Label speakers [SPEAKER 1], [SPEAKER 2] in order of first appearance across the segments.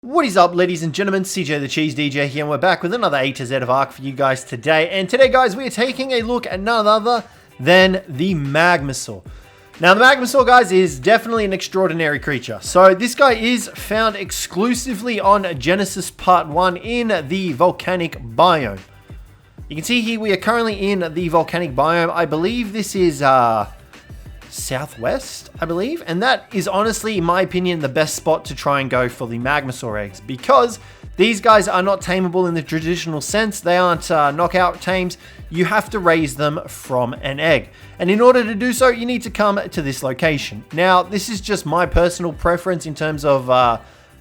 [SPEAKER 1] What is up, ladies and gentlemen? Cjthecheesedj here, and we're back with another A to Z of Ark for you guys today. And today, guys, we are taking a look at none other than the MAGMASAUR. Now, the MAGMASAUR, guys, is definitely an extraordinary creature. So this guy is found exclusively on Genesis Part 1 in the volcanic biome. You can see here we are currently in the volcanic biome. I believe this is southwest, I believe, and that is honestly, in my opinion, the best spot to try and go for the MAGMASAUR eggs, because these guys are not tameable in the traditional sense. They aren't knockout tames. You have to raise them from an egg, and in order to do so, you need to come to this location. Now, this is just my personal preference in terms of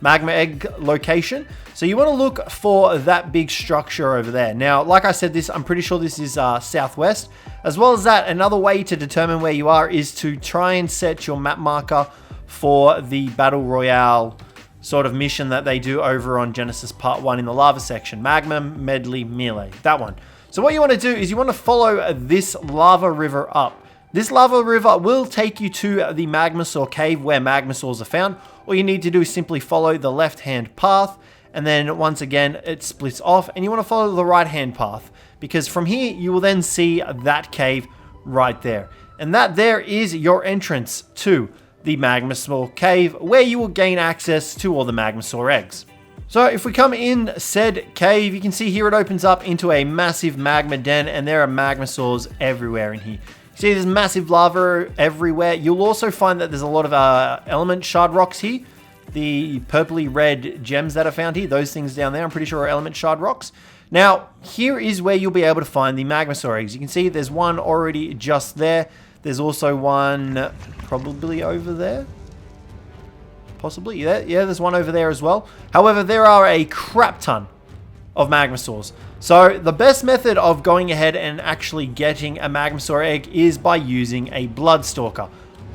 [SPEAKER 1] magma egg location. So you want to look for that big structure over there. Now, like I said, I'm pretty sure this is southwest. As well as that, another way to determine where you are is to try and set your map marker for the Battle Royale sort of mission that they do over on Genesis Part 1 in the lava section. Magma Medley Melee, that one. So what you want to do is you want to follow this lava river up. This lava river will take you to the MAGMASAUR cave where MAGMASAURs are found. All you need to do is simply follow the left-hand path, and then once again it splits off, and you want to follow the right-hand path, because from here you will then see that cave right there. And that there is your entrance to the MAGMASAUR cave, where you will gain access to all the MAGMASAUR eggs. So if we come in said cave, you can see here it opens up into a massive magma den, and there are MAGMASAURs everywhere in here. See, there's massive lava everywhere. You'll also find that there's a lot of element shard rocks here. The purpley red gems that are found here, those things down there, I'm pretty sure are element shard rocks. Now, here is where you'll be able to find the MAGMASAUR eggs. You can see there's one already just there. There's also one probably over there. Possibly, yeah, there's one over there as well. However, there are a crap ton of MAGMASAURs. So the best method of going ahead and actually getting a MAGMASAUR egg is by using a Bloodstalker.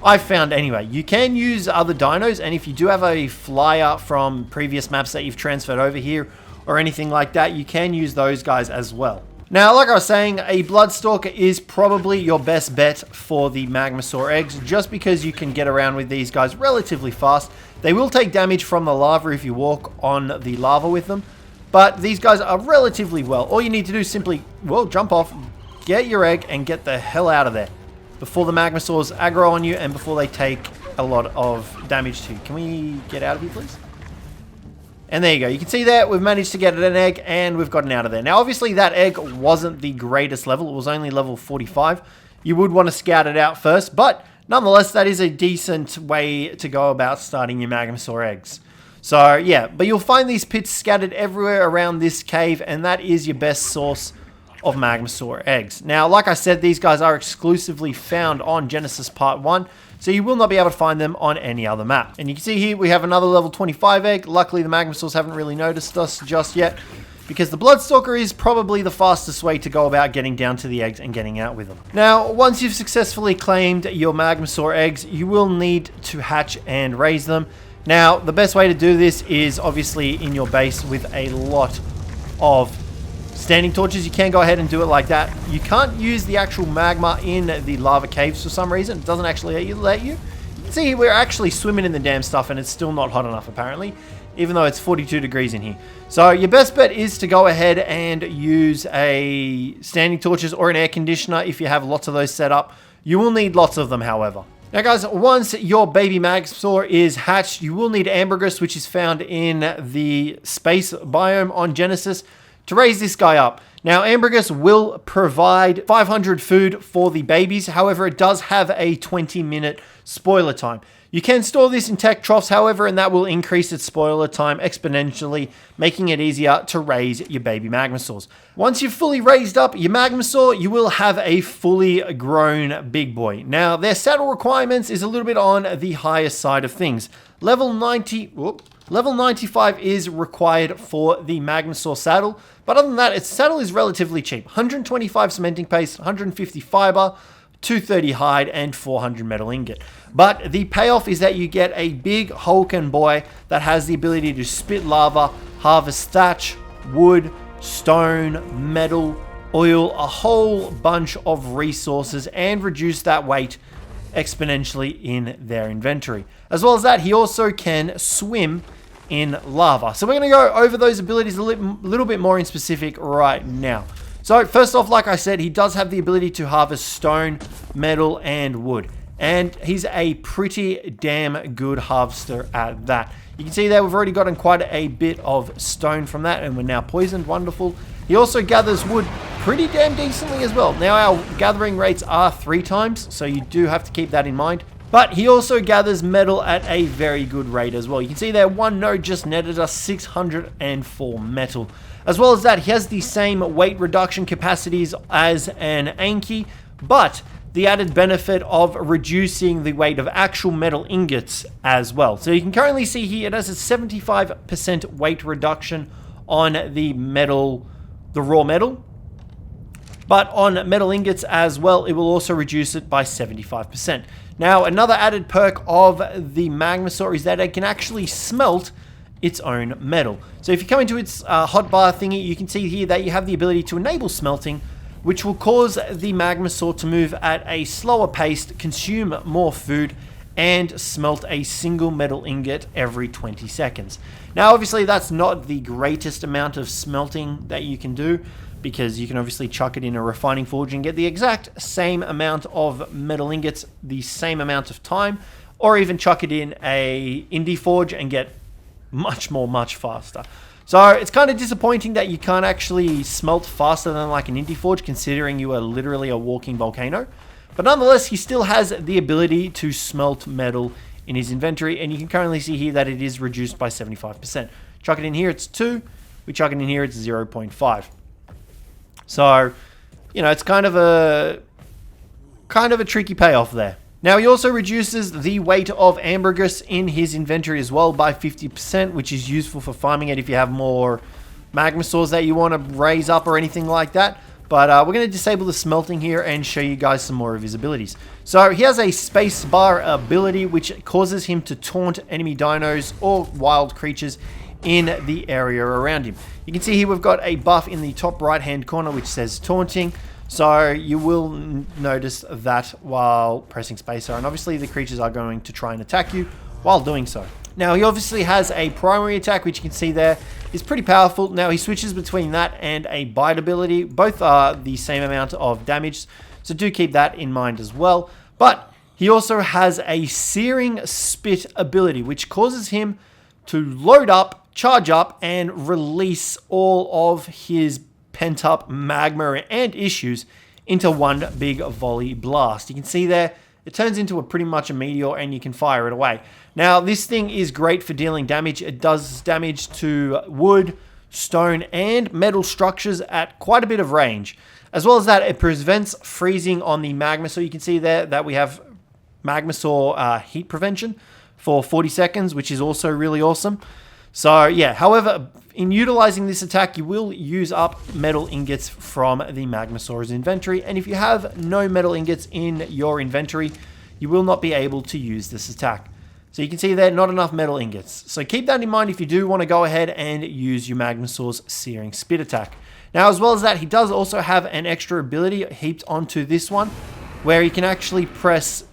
[SPEAKER 1] I've found anyway. You can use other dinos, and if you do have a flyer from previous maps that you've transferred over here or anything like that, you can use those guys as well. Now, like I was saying, a Bloodstalker is probably your best bet for the MAGMASAUR eggs, just because you can get around with these guys relatively fast. They will take damage from the lava if you walk on the lava with them, but these guys are relatively well. All you need to do is simply, well, jump off, get your egg, and get the hell out of there before the MAGMASAURs aggro on you and before they take a lot of damage to you. Can we get out of here, please? And there you go. You can see there, we've managed to get an egg, and we've gotten out of there. Now, obviously, that egg wasn't the greatest level. It was only level 45. You would want to scout it out first, but nonetheless, that is a decent way to go about starting your MAGMASAUR eggs. So, yeah, but you'll find these pits scattered everywhere around this cave, and that is your best source of MAGMASAUR eggs. Now, like I said, these guys are exclusively found on Genesis Part 1, so you will not be able to find them on any other map. And you can see here we have another level 25 egg. Luckily, the MAGMASAURs haven't really noticed us just yet, because the Bloodstalker is probably the fastest way to go about getting down to the eggs and getting out with them. Now, once you've successfully claimed your MAGMASAUR eggs, you will need to hatch and raise them. Now, the best way to do this is obviously in your base with a lot of standing torches. You can go ahead and do it like that. You can't use the actual magma in the lava caves for some reason. It doesn't actually let you. You can see we're actually swimming in the damn stuff, and it's still not hot enough apparently, even though it's 42 degrees in here. So your best bet is to go ahead and use a standing torches or an air conditioner if you have lots of those set up. You will need lots of them, however. Now, guys, once your baby MAGMASAUR is hatched, you will need ambergris, which is found in the space biome on Genesis, to raise this guy up. Now, ambergris will provide 500 food for the babies. However, it does have a 20-minute spoiler time. You can store this in tech troughs, however, and that will increase its spoiler time exponentially, making it easier to raise your baby MAGMASAURs. Once you've fully raised up your MAGMASAUR, you will have a fully grown big boy. Now, their saddle requirements is a little bit on the higher side of things. Level 95 is required for the MAGMASAUR saddle, but other than that, its saddle is relatively cheap. 125 cementing paste, 150 fiber, 230 hide, and 400 metal ingot. But the payoff is that you get a big Hulken boy that has the ability to spit lava, harvest thatch, wood, stone, metal, oil, a whole bunch of resources, and reduce that weight exponentially in their inventory. As well as that, he also can swim in lava. So we're going to go over those abilities a little bit more in specific right now. So first off, like I said, he does have the ability to harvest stone, metal, and wood. And he's a pretty damn good harvester at that. You can see there we've already gotten quite a bit of stone from that, and we're now poisoned. Wonderful. He also gathers wood pretty damn decently as well. Now our gathering rates are 3 times, so you do have to keep that in mind. But he also gathers metal at a very good rate as well. You can see there one node just netted us 604 metal. As well as that, he has the same weight reduction capacities as an Anki, but the added benefit of reducing the weight of actual metal ingots as well. So you can currently see here it has a 75% weight reduction on the metal, the raw metal. But on metal ingots as well, it will also reduce it by 75%. Now, another added perk of the MAGMASAUR is that it can actually smelt its own metal. So if you come into its hotbar thingy, you can see here that you have the ability to enable smelting, which will cause the MAGMASAUR to move at a slower pace, consume more food, and smelt a single metal ingot every 20 seconds. Now, obviously, that's not the greatest amount of smelting that you can do, because you can obviously chuck it in a refining forge and get the exact same amount of metal ingots, the same amount of time, or even chuck it in a indie forge and get much faster. So it's kind of disappointing that you can't actually smelt faster than like an indie forge, considering you are literally a walking volcano. But nonetheless, he still has the ability to smelt metal in his inventory, and you can currently see here that it is reduced by 75%. Chuck it in here, it's 2. We chuck it in here, it's 0.5. So, you know, it's kind of a tricky payoff there. Now, he also reduces the weight of ambergris in his inventory as well by 50%, which is useful for farming it if you have more MAGMASAURs that you want to raise up or anything like that. But we're going to disable the smelting here and show you guys some more of his abilities. So he has a space bar ability, which causes him to taunt enemy dinos or wild creatures in the area around him. You can see here we've got a buff in the top right hand corner which says taunting. So you will notice that while pressing spacebar, and obviously the creatures are going to try and attack you while doing so. Now he obviously has a primary attack, which you can see there is pretty powerful. Now he switches between that and a bite ability. Both are the same amount of damage, so do keep that in mind as well. But he also has a searing spit ability, which causes him to load up, charge up, and release all of his pent-up magma and issues into one big volley blast. You can see there, it turns into pretty much a meteor and you can fire it away. Now, this thing is great for dealing damage. It does damage to wood, stone, and metal structures at quite a bit of range. As well as that, it prevents freezing on the magma. So you can see there that we have MAGMASAUR heat prevention for 40 seconds, which is also really awesome. So yeah, however, in utilizing this attack, you will use up metal ingots from the MAGMASAUR's inventory. And if you have no metal ingots in your inventory, you will not be able to use this attack. So you can see there, not enough metal ingots. So keep that in mind if you do want to go ahead and use your MAGMASAUR's Searing Spit attack. Now, as well as that, he does also have an extra ability heaped onto this one, where he can actually press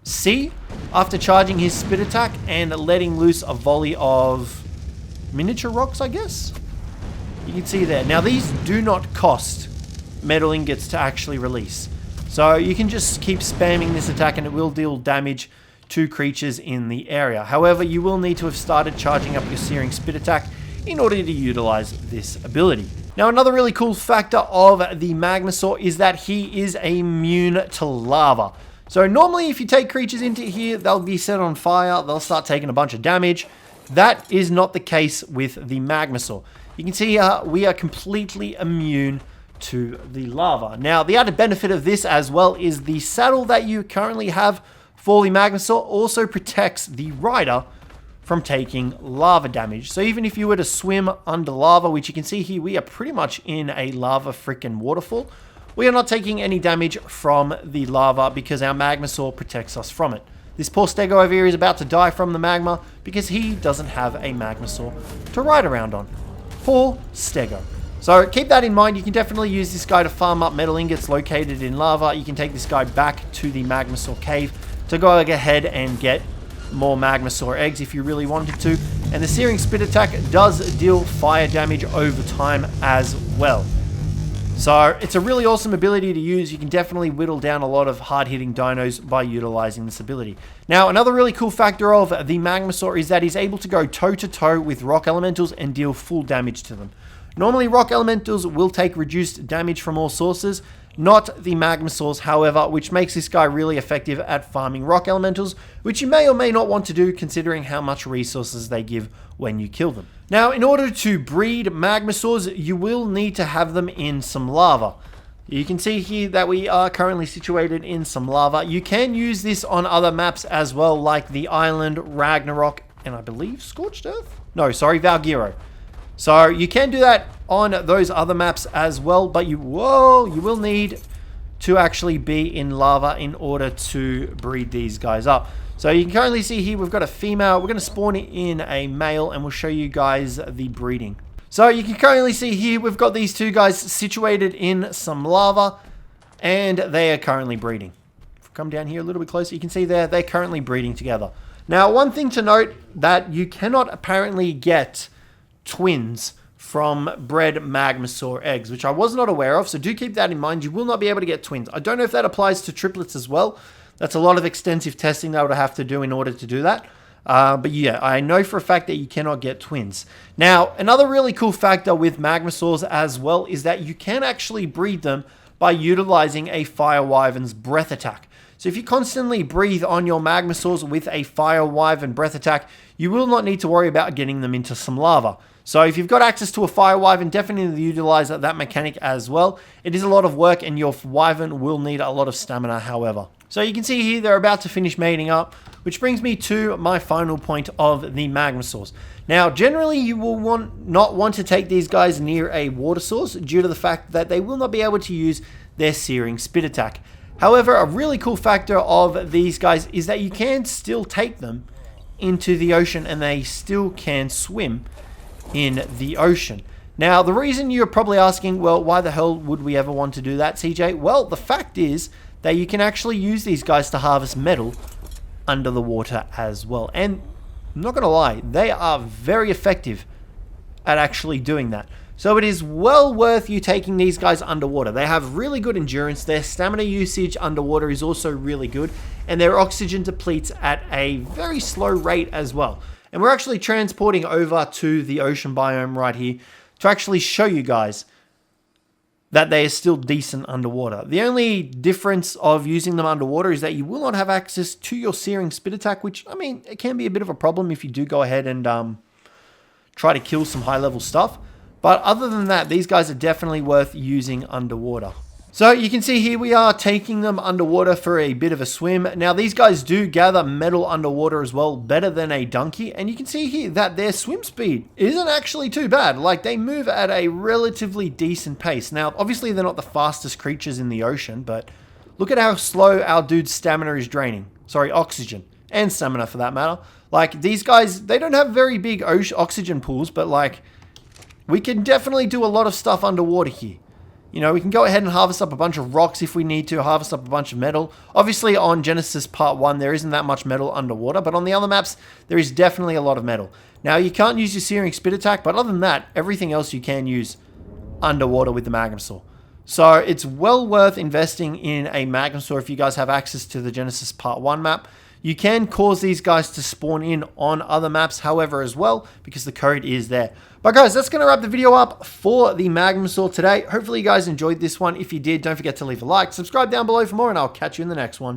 [SPEAKER 1] C after charging his spit attack and letting loose a volley of miniature rocks, I guess. You can see there. Now, these do not cost metal ingots to actually release. So you can just keep spamming this attack and it will deal damage to creatures in the area. However, you will need to have started charging up your Searing Spit attack in order to utilize this ability. Now, another really cool factor of the MAGMASAUR is that he is immune to lava. So normally if you take creatures into here, they'll be set on fire, they'll start taking a bunch of damage. That is not the case with the MAGMASAUR. You can see we are completely immune to the lava. Now, the added benefit of this as well is the saddle that you currently have for the MAGMASAUR also protects the rider from taking lava damage. So even if you were to swim under lava, which you can see here, we are pretty much in a lava freaking waterfall. We are not taking any damage from the lava because our MAGMASAUR protects us from it. This poor Stego over here is about to die from the magma because he doesn't have a MAGMASAUR to ride around on. Poor Stego. So keep that in mind. You can definitely use this guy to farm up metal ingots located in lava. You can take this guy back to the MAGMASAUR cave to go ahead and get more MAGMASAUR eggs if you really wanted to. and the Searing Spit attack does deal fire damage over time as well. So it's a really awesome ability to use. You can definitely whittle down a lot of hard-hitting dinos by utilizing this ability. Now, another really cool factor of the MAGMASAUR is that he's able to go toe-to-toe with rock elementals and deal full damage to them. Normally, rock elementals will take reduced damage from all sources, not the MAGMASAURs, however, which makes this guy really effective at farming rock elementals, which you may or may not want to do considering how much resources they give when you kill them. Now, in order to breed MAGMASAURs, you will need to have them in some lava. You can see here that we are currently situated in some lava. You can use this on other maps as well, like the Island, Ragnarok, and I believe Scorched Earth? No, sorry, Valgyro. So you can do that on those other maps as well, but you will need to actually be in lava in order to breed these guys up. So you can currently see here we've got a female. We're going to spawn in a male and we'll show you guys the breeding. So you can currently see here we've got these two guys situated in some lava and they are currently breeding. If we come down here a little bit closer, you can see there they're currently breeding together. Now, one thing to note that you cannot apparently get twins from bred MAGMASAUR eggs, which I was not aware of, so do keep that in mind. You will not be able to get twins. I don't know if that applies to triplets as well. That's a lot of extensive testing that I would have to do in order to do that. But yeah, I know for a fact that you cannot get twins. Now, another really cool factor with MAGMASAURs as well is that you can actually breed them by utilizing a Fire Wyvern's breath attack. So if you constantly breathe on your MAGMASAURs with a Fire Wyvern breath attack, you will not need to worry about getting them into some lava. So if you've got access to a Fire Wyvern, definitely utilize that mechanic as well. It is a lot of work and your Wyvern will need a lot of stamina, however. So you can see here they're about to finish mating up, which brings me to my final point of the MAGMASAURs. Now, generally you will not want to take these guys near a water source due to the fact that they will not be able to use their Searing Spit attack. However, a really cool factor of these guys is that you can still take them into the ocean and they still can swim in the ocean. Now, the reason you're probably asking, well, why the hell would we ever want to do that, CJ? Well, the fact is that you can actually use these guys to harvest metal under the water as well. And I'm not going to lie, they are very effective at actually doing that. So it is well worth you taking these guys underwater. They have really good endurance. Their stamina usage underwater is also really good. And their oxygen depletes at a very slow rate as well. And we're actually transporting over to the ocean biome right here to actually show you guys that they are still decent underwater. The only difference of using them underwater is that you will not have access to your Searing Spit attack, which, I mean, it can be a bit of a problem if you do go ahead and try to kill some high-level stuff. But other than that, these guys are definitely worth using underwater. So you can see here we are taking them underwater for a bit of a swim. Now these guys do gather metal underwater as well, better than a donkey. And you can see here that their swim speed isn't actually too bad. Like, they move at a relatively decent pace. Now obviously they're not the fastest creatures in the ocean, but look at how slow our dude's stamina is draining. Sorry, oxygen and stamina for that matter. Like, these guys, they don't have very big oxygen pools, but like, we can definitely do a lot of stuff underwater here. You know, we can go ahead and harvest up a bunch of rocks if we need to, harvest up a bunch of metal. Obviously, on Genesis Part 1, there isn't that much metal underwater, but on the other maps, there is definitely a lot of metal. Now, you can't use your Searing Spit attack, but other than that, everything else you can use underwater with the MAGMASAUR. So, it's well worth investing in a MAGMASAUR if you guys have access to the Genesis Part 1 map. You can cause these guys to spawn in on other maps, however, as well, because the code is there. But guys, that's going to wrap the video up for the MAGMASAUR today. Hopefully you guys enjoyed this one. If you did, don't forget to leave a like, subscribe down below for more, and I'll catch you in the next one.